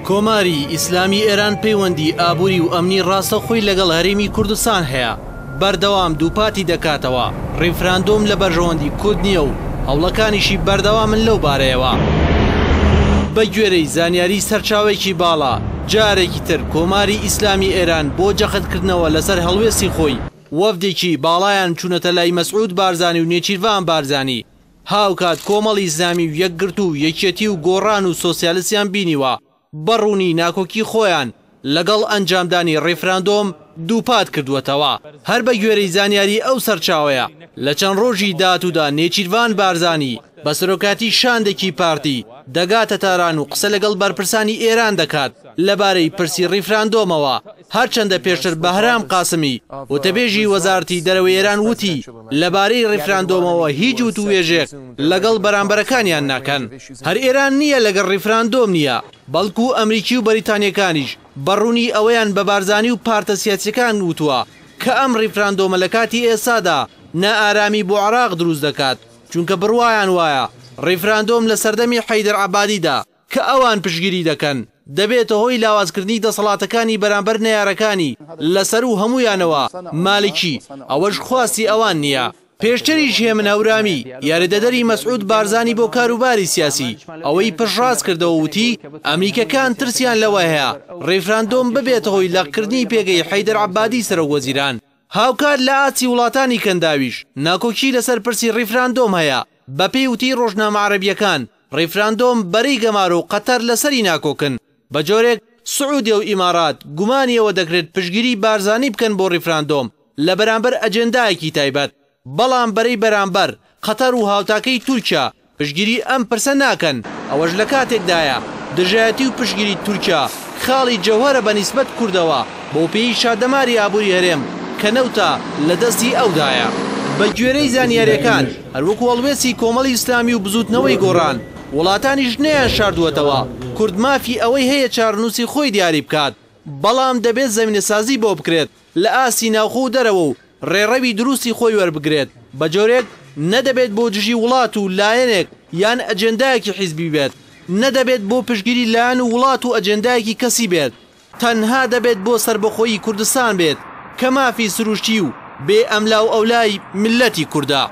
کۆماری ئیسلامی ئێران پەیوەندی ئابووری و ئەمنی ڕاستەوخۆی لەگەڵ هەرێمی کوردستان هەیە. بەردەوام دووپاتی دەکاتەوە. ڕێفراندۆم لە بەرژەوەندی کورد نییە و هەوڵەکانیشی بەردەوامن لەو بارەیەوە. بە گوێرەی زانیاری سەرچاوێکی باڵا جارێکی تر کۆماری ئیسلامی ئێران بۆ جەختکردنەوە لەسەر هەڵوێستی خۆی وەفدێکی باڵایان چوونەتە لای مەسعود بارزانی و نێچیروان بارزانی. هاوکات کۆمەڵی ئیسلامی و یەکگرتو و یەکێتی و گۆڕان و سۆسیالیستیان بینیوە بەڕوونی ناکۆکی خۆیان لەگەڵ ئەنجامدانی ڕێفراندۆم دووپات کردووەتەوە. هەر بە گوێرەی زانیاری ئەو سەرچاوەیە لە چەند ڕۆژی داهاتوودا نێچیروان بارزانی بە سەرۆکاتی شاندێکی پارتی دەگاتە تاران و قسە لەگەڵ بەرپرسانی ئێران دەکات لەبارەی پرسی ڕێفراندۆمەوە. هەرچەندە پێشتر بەهرام قاسمی وتەبێژی وەزارەتی دەرەوەی ئێران وتی لەبارەی ڕێفراندۆمەوە هیچ وتوێژێک لەگەڵ بەرامبەرەکانیان ناکەن. هەر ئێران نییە لەگەڵ ڕێفراندۆم نییە، بەڵکو ئەمریکی و بەریتانیەکانیش بەڕوونی ئەوەیان بە بارزانی و پارتە سیاسیەکان وتووە کە ئەم ڕێفراندۆمە لە کاتی ئێسادا نائارامی بۆ عێراق دروست دەکات، چونکە بڕوایان وایە ڕێفراندۆم لە سەردەمی حەیدەر عەبادیدا کە ئەوان پشگیری دەکەن دەبێتە هۆی لاوازکردنی دەسەڵاتەکانی بەرامبەر نەیارەکانی لەسەر و هەمویانەوە مالکی ئەوەش خواستی ئەوان نییە. پێشتریش هێمن هەورامی یاریدەدەری مەسعود بارزانی بۆ کاروباری سیاسی ئەوەی پشڕاست کردەوە وتی ئەمریکەکان ترسیان لەوە هەیە ڕێفراندۆم ببێتە هۆی لەقکردنی پێگەی حەیدەر عەبادی سەرۆکوەزیران. هاوکات لە ئاچی وڵاتانی کەنداویش ناکۆکی لەسەر پرسی ڕێفراندۆم هەیە. بە پێی وتی ڕۆژنامە عەرەبیەکان ڕێفراندۆم بەرەی گەمار و قەتەر لەسەری ناکۆکن. بە جۆرێک سعودی و ئیمارات گومانیەوە دەکرێت پشگیری بارزانی بکەن بۆ ڕێفراندۆم لە بەرامبەر ئەجەندایەکی تایبەت، بەڵام بەرەی بەرامبەر قەتەر و هاوتاکەی تورکیا پشگیری ئەم پرسە ناکەن. ئەوەش لە کاتێکدایە دژایەتی و پشگیری تورکیا خاڵی جەوهەرە بە نیسبەت کوردەوە بۆ پێی شادەماری ئابووری هەرێم کە نەوتە لە دەستی ئەودایە. بە گوێرەی زانیاریەکان هەروەکو هەڵوێستی کۆمەڵی ئیسلامی و بزوتنەوەی گۆڕان وڵاتانیش نەیان شاردووەتەوە کورد مافی ئەوەی هەیە چارنووسی خۆی دیاری بکات، بەڵام دەبێت زەمینەسازی بۆ بکرێت لە ئاسی ناوخۆ و دەرەوە و ڕێڕەوی دروستی خۆی وەربگرێت. بە جۆرێک نەدەبێت بۆ دژی وڵات و لایەنێک یان ئەجەندایەکی حیزبی بێت، نەدەبێت بۆ پشگیری لایەن و وڵات و ئەجەندایەکی کەسی بێت، تەنها دەبێت بۆ سربەخۆیی کوردستان بێت کە مافی سروشتی و بێ ئەملا و ئەولای ملەتی کوردە.